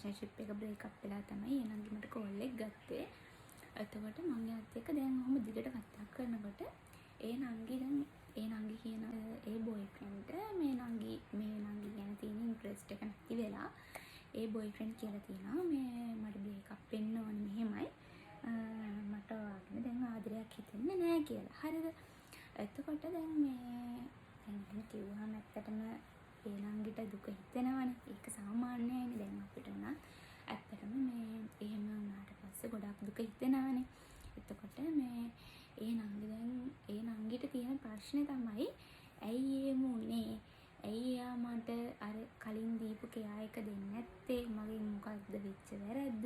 Relationship එක break up වෙලා තමයි ඒ නංගි මට කෝල් එක ගත්තේ. එතකොට මම එයාත් එක්ක දැන් ඔහොම දිගට කතා කරනකොට ඒ නංගි කියන ඒ බොයිෆ්‍රෙන්ඩ්ට මේ නංගි ගැන තියෙන ඉන්ට්‍රස්ට් එක නැති වෙලා ඒ බොයිෆ්‍රෙන්ඩ් කියලා තියෙනවා මේ මට බ්‍රේක් අප් වෙන්න ඕනේ මෙහෙමයි. මට ඔයාගෙන දැන් ආදරයක් හිතෙන්නේ නැහැ කියලා. හරිද? එතකොට දැන් එහෙම කිව්වහම ඇත්තටම ඒ නංගිට දුක හිතෙනවනේ. ඒක සාමාන්‍යයිනේ. දැන් අපිට නම් ඇත්තටම එහෙම වුණාට පස්සේ ගොඩක් දුක හිතෙනවනේ. එතකොට ඒ නංගිට තියෙන ප්‍රශ්නේ තමයි ඇයි එහෙම උනේ? ඇයි එයා මට අර කලින් දීපු කෙයා එක දෙන්නේ නැත්තේ? මගෙන් මොකක්ද වෙච්ච වැරද්ද?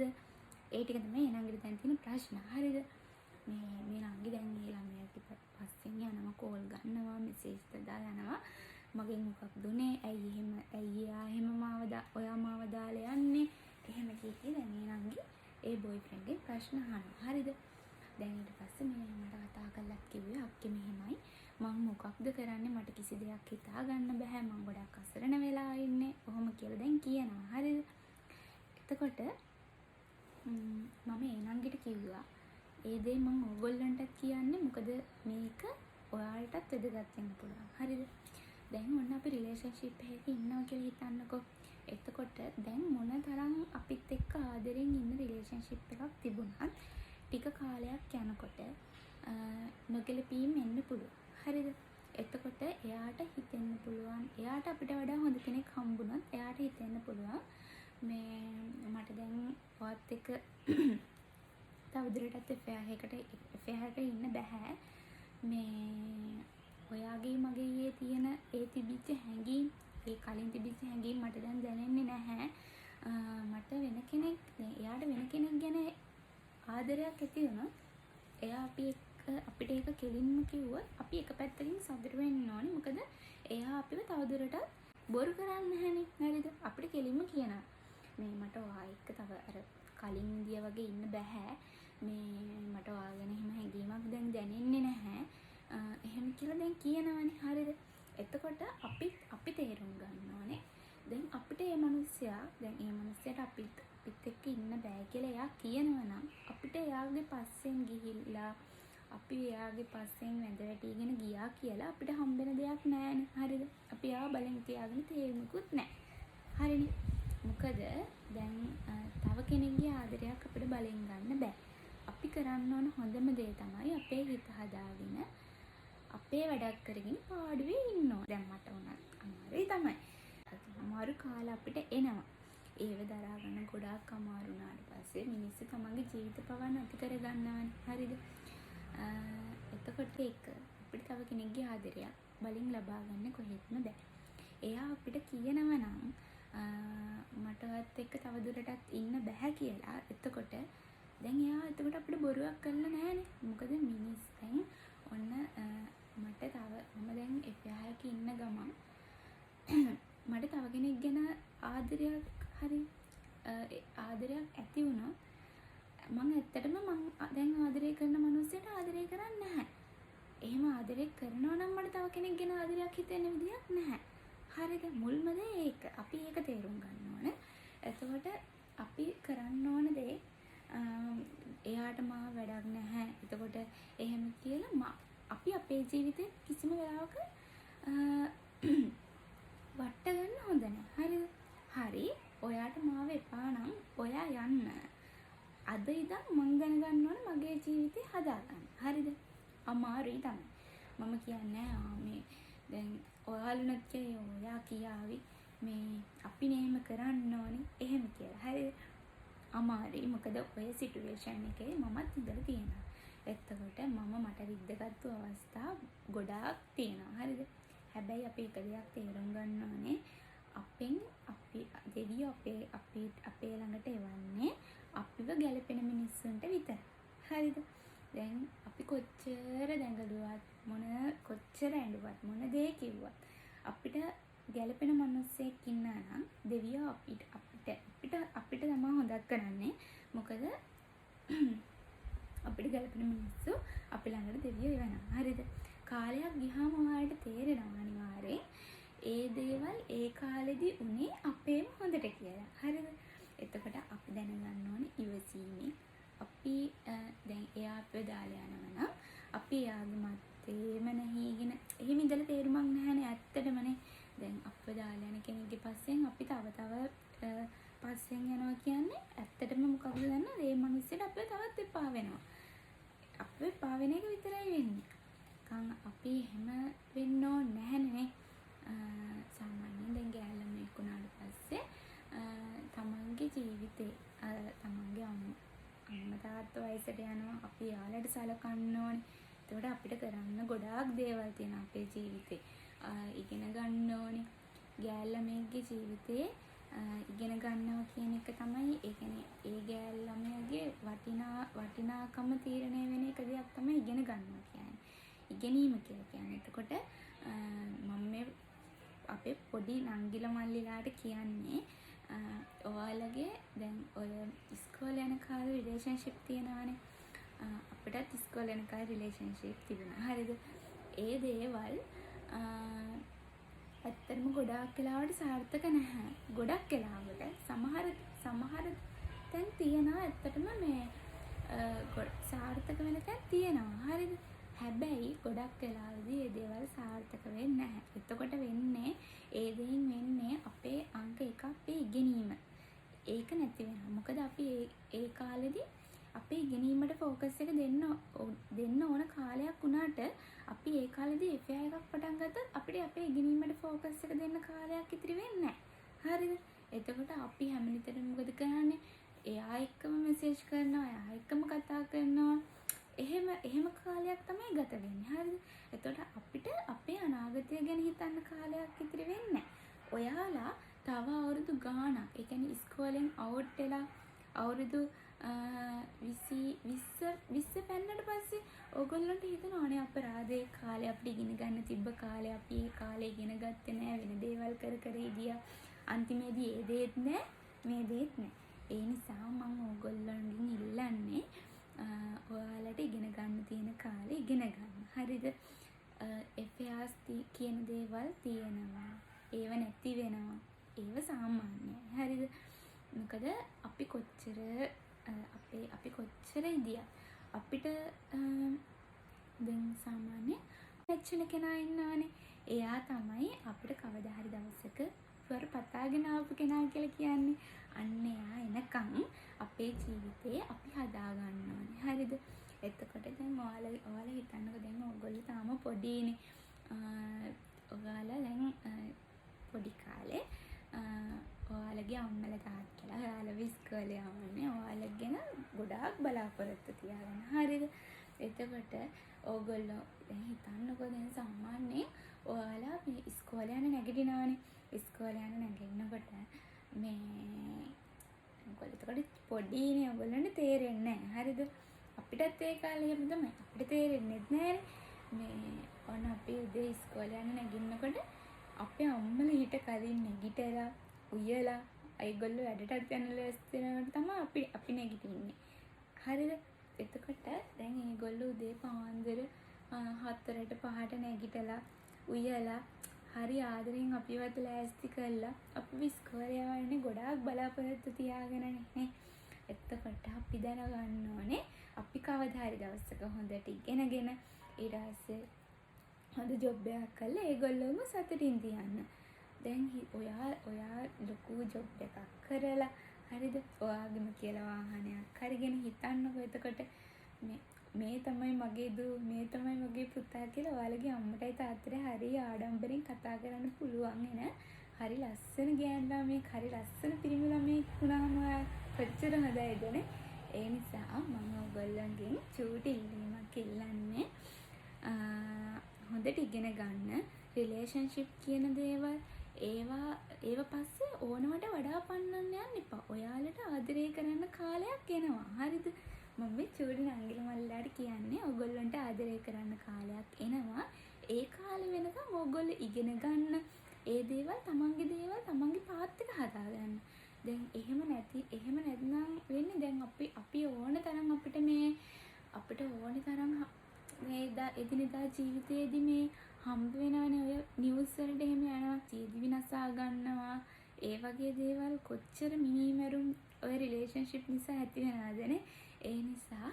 ඒ ටික තමයි ඒ නංගිට දැන් තියෙන ප්‍රශ්න. හරිද? මේ නංගි දැන් ඒ ළමයාට පස්සෙන් යනවා කෝල් ගන්නවා මෙසේජ් දාලා යනවා. මගෙන් මොකක්ද උනේ? ඇයි එයා එහෙම ඔයා මාව දාලා යන්නේ? එහෙම කීකී දැන් ඒ නංගි ඒ බොයිෆ්‍රෙන්ඩ්ගෙන් ප්‍රශ්න අහනවා. හරිද? දැන් ඊට පස්සේ මට කතා කරලා කිව්වේ අක්කේ මෙහෙමයි මම මොකක්ද කරන්නේ මට කිසි දෙයක් හිතා ගන්න බෑ මම ගොඩක් අසරණ වෙලා ඉන්නේ. ඔහොම කියලා දැන් කියනවා. හරිද? එතකොට මම ඒ නංගිට කිව්වා ඒ දේ මම ඕගොල්ලන්ටත් කියන්නේ මොකද මේක ඔයාලටත් වැදගත් වෙන්න පුළුවන්. හරිද? දැන් ඔන්න අපි රිලේෂන්ෂිප් එකක ඉන්නවා කියලා හිතන්නකෝ. එතකොට දැන් මොන තරම් අපිත් එක්ක ආදරෙන් ඉන්න රිලේෂන්ෂිප් එකක් තිබුණත් ටික කාලයක් යනකොට නොගැලපීම් එන්න පුළුවන්. හරිද? එතකොට එයාට හිතෙන්න පුළුවන් එයාට අපිට වඩා හොඳ කෙනෙක් හම්බුනොත් එයාට හිතෙන්න පුළුවන් මට දැන් ඔයත් එක්ක තවදුරටත් affair එකක ඉන්න බෑ. ඔයාගේ මගේ තියෙන ඒ තිබිච්ච හැඟීම් ඒ කලින් තිබිච්ච හැඟීම් මට දැන් දැනෙන්නේ නැහැ. මට වෙන කෙනෙක් එයාට වෙන කෙනෙක් ගැන ආදරයක් ඇති වුණොත් එයා අපිට ඒක කෙලින්ම කිව්වොත් අපි එක පැත්තකින් සතුට වෙන්න ඕනේ. මොකද එයා අපිව තවදුරටත් බොරු කරන්නේ නැහැනේ. හරිද? අපිට කෙලින්ම කියනවා මට ඔයා එක්ක තව අර කලින් ඉඳිය වගේ ඉන්න බෑ. මට ඔයා ගැන එහෙම හැඟීමක් දැන් දැනෙන්නේ නැහැ. එහෙම කියලා දැන් කියනවනේ. හරිද? එතකොට අපි තේරුම් ගන්න ඕනේ දැන් අපිට මේ මිනිස්සයාට අපිත් එක්ක ඉන්න බෑ කියලා එයා කියනවා නම් අපිට එයාගේ පස්සෙන් ගිහිල්ලා අපි එයාගේ පස්සෙන් වැඳ වැටිගෙන ගියා කියලා අපිට හම්බෙන දෙයක් නෑනේ. හරිද? අපි එයාව බලෙන් තියාගෙන තේරුමකුත් නෑ. හරිනේ? මොකද දැන් තව කෙනෙක්ගේ ආදරයක් අපිට බලෙන් ගන්න බෑ. අපි කරන්න ඕන හොඳම දේ තමයි අපේ හිත හදාගෙන අපේ වැඩක් කරගෙන පාඩුවේ ඉන්න ඕන. දැන් මට උනත් අමාරුයි තමයි. අමාරු කාල අපිට එනවා. ඒව දරා ගන්න ගොඩාක් අමාරු වුණාට පස්සේ මිනිස්සු තමන්ගේ ජීවිත පවා නැති කර ගන්නවානේ. හරිද? එතකොට අපිට තව කෙනෙක්ගේ ආදරයක් බලෙන් ලබා ගන්න කොහෙත්ම බෑ. එයා අපිට කියනවා නම් මටවත් එක්ක තව දුරටත් ඉන්න බෑ කියලා. එතකොට එයා අපිට බොරුවක් කරලා නෑනේ. මොකද මිනිස් දැන් ඔන්න මට මම දැන් affair එකක ඉන්න ගමන් මට තව කෙනෙක් ගැන ආදරයක් ඇති වුණොත් මම ඇත්තටම දැන් ආදරය කරන මිනිස්සුන්ට ආදරය කරන්නේ නැහැ. එහෙම ආදරය කරනවා නම් මට තව කෙනෙක් ගැන ආදරයක් හිතෙන්න විදියක් නැහැ. හරිද? මුල්ම දේ ඒක. අපි ඒක තේරුම් ගන්න ඕනේ. එතකොට අපි කරන්න ඕන දේ එයාට මාව වැඩක් නැහැ. එතකොට එහෙම කියලා අපි අපේ ජීවිතේ කිසිම වෙලාවක වට ගන්න හොඳ නැහැ. හරිද? හරි. ඔයාට මාව එපා නම් ඔයා යන්න. අද ඉඳන් මං දැනගන්න ඕනේ මගේ ජීවිතේ හදාගන්න. හරිද? අමාරුයි තමයි. මම කියන්නේ දැන් ඔයාලුනත් ඔයා කියාවි අපි නේම කරන්න ඕනේ එහෙම කියලා. හරිද? අමාරුයි. මොකද ඔය සිටුේෂන් එකේ මමත් ඉඳලා තියෙනවා. එතකොට මට විද්දගත්තු අවස්ථා ගොඩාක් තියෙනවා. හරිද? හැබැයි අපි එක දෙයක් තේරුම් ගන්න ඕනේ දෙවියෝ අපේ ළඟට එවන්නේ අපිව ගැලපෙන මිනිස්සුන්ට විතරයි. හරිද? දැන් අපි කොච්චර දැඟලුවත් කොච්චර ඇඬුවත් මොන දේ කිව්වත් අපිට ගැලපෙන මිනිස්සෙක් ඉන්නා නම් දෙවියෝ අපිට තමයි හොදක් කරන්නේ. මොකද අපිට ගැලපෙන මිනිස්සු අපි ළඟට දෙවියෝ එවනවා. හරිද? කාලයක් ගියාම ඔයාලට තේරෙනවා අනිවාර්යෙන් ඒ දේවල් ඒ කාලෙදි උනේ අපේම හොඳට කියලා. හරිද? එතකොට අපි දැනගන්න ඕනේ ඉවසීමෙන් අපි දැන් එයා අපිව දාලා යනවා නම් අපි එයාගේ මත්තේම නැහිගෙන එහෙම ඉඳලා තේරුමක් නැහැනේ ඇත්තටමනේ. දැන් අපිව දාලා යන කෙනෙක්ගේ පස්සෙන් අපි තව පස්සෙන් යනවා කියන්නේ ඇත්තටම මොකක්ද දන්නවද? ඒ මිනිස්සුන්ට අපිව තවත් එපා වෙනවා. අපිව එපා වෙන එක විතරයි වෙන්නේ. අපි එහෙම වෙන්න ඕනේ නැහැනේ. සාමාන්‍යයෙන් දැන් ගෑල්ලමෙක් වුණාට පස්සේ තමන්ගේ ජීවිතේ තමන්ගේ අම්මා තාත්තා වයසට යනවා. අපි යාළට සලකන්න ඕනේ. ඒකට අපිට කරන්න ගොඩාක් දේවල් තියෙනවා අපේ ජීවිතේ. ඉගෙන ගන්න ඕනේ. ගෑල්ලමෙක්ගේ ජීවිතේ ඉගෙන ගන්නවා කියන එක තමයි ඒ කියන්නේ ඒ ගෑල්ලමගේ වටිනාකම තීරණය වෙන එක දෙයක් තමයි ඉගෙන ගන්නවා කියන්නේ. ඉගෙනීම කියලා කියන්නේ. එතකොට මම මේ අපේ පොඩි නංගිලා මල්ලිලාට කියන්නේ ඔයාලගේ දැන් ඔය ඉස්කෝලේ යන කාලේ රිලේෂන්ෂිප් තියෙනවානේ. අපිටත් ඉස්කෝලේ යන කාලේ රිලේෂන්ෂිප් තිබුණා. හරිද? ඒ දේවල් ඇත්තටම ගොඩාක් වෙලාවට සාර්ථක නැහැ. ගොඩක් වෙලාවට සමහර තැන් තියෙනවා ඇත්තටම මේ සාර්ථක වෙන තැන් තියෙනවා. හරිද? හැබැයි ගොඩක් වෙලාවදී ඒ දේවල් සාර්ථක වෙන්නේ නැහැ. එතකොට වෙන්නේ ඒ දෙයින් වෙන්නේ අපේ අංක 1 අපේ ඉගෙනීම. ඒක නැති වෙනවා. මොකද අපි ඒ කාලෙදී අපේ ඉගෙනීමට ફોකස් එක දෙන්න ඕන කාලයක් වුණාට අපි ඒ කාලෙදී FA එකක් පටන් ගත්තත් අපිට අපේ ඉගෙනීමට ફોකස් එක දෙන්න කාලයක් ඉතිරි වෙන්නේ නැහැ. හරිද? එතකොට අපි හැමනිතරම මොකද කරන්නේ? එයා එක්කම මෙසේජ් කරනවා, එයා එක්කම කතා කරනවා. එහෙම කාලයක් තමයි ගත වෙන්නේ. හරිද? එතකොට අපිට අපේ අනාගතය ගැන හිතන්න කාලයක් ඉතිරි වෙන්නේ නැහැ. ඔයාලා තව අවුරුදු ගාණක්, ඒ කියන්නේ ඉස්කෝලෙන් අවුට් වෙලා අවුරුදු 20 පෙන්නට පස්සේ ඕගොල්ලන්ට හිතනවානේ අපරාධේ කාලේ අපිට ඉගෙන ගන්න තිබ්බ කාලේ අපි ඒ කාලේ ඉගෙන ගත්තේ නැහැ, වෙන දේවල් කර ගියා. අන්තිමේදී ඒ දේත් නැහැ, මේ දේත් නැහැ. ඒ නිසා මම ඕගොල්ලන්ගෙන් ඉල්ලන්නේ ඔයාලට ඉගෙන ගන්න තියෙන කාලේ ඉගෙන ගන්න. හරිද? FAs කියන දේවල් තියෙනවා. ඒව නැති වෙනවා. ඒව සාමාන්‍යයි. හරිද? මොකද අපි කොච්චර ඉදියා අපිට දැන් සාමාන්‍ය ලැච්චන කෙනා ඉන්නවනේ. එයා තමයි අපිට කවදා හරි දවසක වර පතාගෙන ආපු කෙනා කියලා කියන්නේ. අන්න එයා එනකන් අපේ ජීවිතේ අපි හදා ගන්න ඕනේ. හරිද? එතකොට දැන් ඔයාලා හිතන්නකෝ දැන් ඔයගොල්ලෝ තාම පොඩිනේ. ඔයාලා දැන් පොඩි කාලේ ඔයාලගේ අම්මලා තාත්තලා ඔයාලව ඉස්කෝලේ යවන්නේ. ඔයාලා ගැන ගොඩාක් බලාපොරොත්තු තියාගෙන. හරිද? එතකොට ඔයගොල්ලෝ දැන් හිතන්නකෝ දැන් සාමාන්‍යයෙන් ඔයාලා මේ ඉස්කෝලේ යන නැගිටිනවානේ. ඉස්කෝලේ යන නැගිටිනකොට ඔයගොල්ලෝ පොඩිනේ, ඔයගොල්ලන්ට තේරෙන්නේ නැහැ. හරිද? අපිටත් ඒ කාලේ එහෙම තමයි. අපිට තේරෙන්නේ නැහැ. ඔන්න අපි උදේ ඉස්කෝලේ යන නැගිටිනකොට අපේ අම්මලා ඊට කලින් නැගිටලා උයලා ඒගොල්ලෝ වැඩට යන ලෑස්ති වෙනකොට තමයි අපි නැගිටින්නේ. හරිද? එතකොට දැන් ඒගොල්ලෝ උදේ පාන්දර 4ට 5ට නැගිටලා උයලා හරි ආදරෙන් අපිවත් ලෑස්ති කරලා අපි ඉස්කෝලේ යවන්නේ ගොඩාක් බලාපොරොත්තු තියාගෙනනේ. එතකොට අපි දැනගන්න ඕනේ අපි කවදා හරි දවසක හොඳට ඉගෙනගෙන ඊට පස්සේ හොඳ ජොබ් එකක් කරලා ඒගොල්ලෝම සතුටින් තියන්න. දැන් ඔයා ලොකු ජොබ් එකක් කරලා හරිද? ඔයාගේම කියලා වාහනයක් හරිගෙන හිතන්නකෝ. එතකොට මේ තමයි මගේ දූ, මේ තමයි මගේ පුතා කියලා ඔයාලගේ අම්මටයි තාත්තටයි හරි ආඩම්බරෙන් කතා කරන්න පුළුවන් වෙන හරි ලස්සන ගෑන් ළමෙක්, හරි ලස්සන පිරිමි ළමෙක් වුණාම කොච්චර හොඳයිදනේ. ඒ නිසා මම ඔයගොල්ලන්ගෙන් චූටි ඉල්ලීමක් ඉල්ලන්නේ හොඳට ඉගෙන ගන්න. රිලේෂන්ෂිප් කියන දේවල් ඒව පස්සේ ඕනවට වඩා පන්නන්න යන්න එපා. ඔයාලට ආදරය කරන්න කාලයක් එනවා. හරිද? මම මේ චූටි නංගිලා මල්ලාට කියන්නේ ඔයගොල්ලන්ට ආදරය කරන්න කාලයක් එනවා. ඒ කාලේ වෙනකම් ඔයගොල්ලෝ ඉගෙන ගන්න. ඒ දේවල් තමන්ගේ තමන්ගේ පාත් එක හදාගන්න. දැන් එහෙම නැත්නම් වෙන්නේ දැන් අපි ඕන තරම් අපිට ඕන තරම් මේ එදිනෙදා ජීවිතයේදී මේ හම්බ වෙනවනේ ඔය නිවුස් වලට එහෙම යනවා, ජීවිත විනාශා ගන්නවා. ඒ වගේ දේවල් කොච්චර මිනිමරුම් ඔය රිලේෂන්ෂිප් නිසා ඇති වෙනවදනේ. ඒ නිසා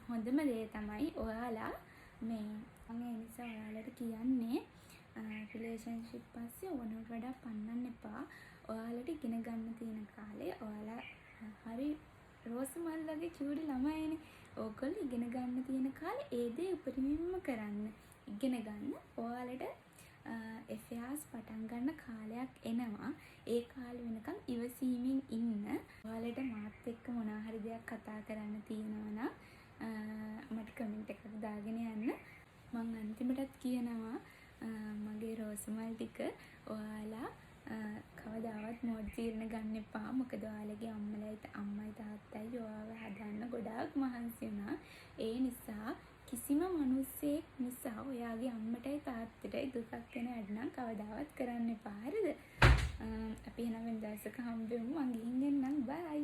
හොඳම දේ තමයි ඔයාලා මේ මම ඒ නිසා ඔයාලට කියන්නේ රිලේෂන්ෂිප් පස්සේ ඕනකට වඩා පන්නන්න එපා. ඔයාලට ඉගෙන ගන්න තියෙන කාලේ ඔයාලා හරි රෝස මල් වගේ චූටි ළමයිනේ. ඕගොල්ලෝ ඉගෙන ගන්න තියෙන කාලේ ඒ දේ උපරිමයෙන්ම කරන්න. ඉගෙන ගන්න. ඔයාලට affairs පටන් ගන්න කාලයක් එනවා. ඒ කාලෙ වෙනකම් ඉවසීමෙන් ඉන්න. ඔයාලට මාත් එක්ක මොනවා හරි දෙයක් කතා කරන්න තියෙනවා නම් මට කමෙන්ට් එකක් දාගෙන යන්න. මම අන්තිමටත් කියනවා මගේ රෝසමල් ටික ඔයාලා කවදාවත් මෝඩ් තීරණ ගන්න එපා. මොකද ඔයාලගේ අම්මයි තාත්තයි ඔයාව හදන්න ගොඩාක් මහන්සි වුණා. ඒ නිසා කිසිම මිනිස්සෙක් නිසා ඔයාගේ අම්මටයි තාත්තටයි දුකක් වෙන වැඩ නම් කවදාවත් කරන්න එපා. හරිද? අපි එහෙනම් වෙන දවසක හම්බෙමු. මං ගිහින් එන්නම්. බයි.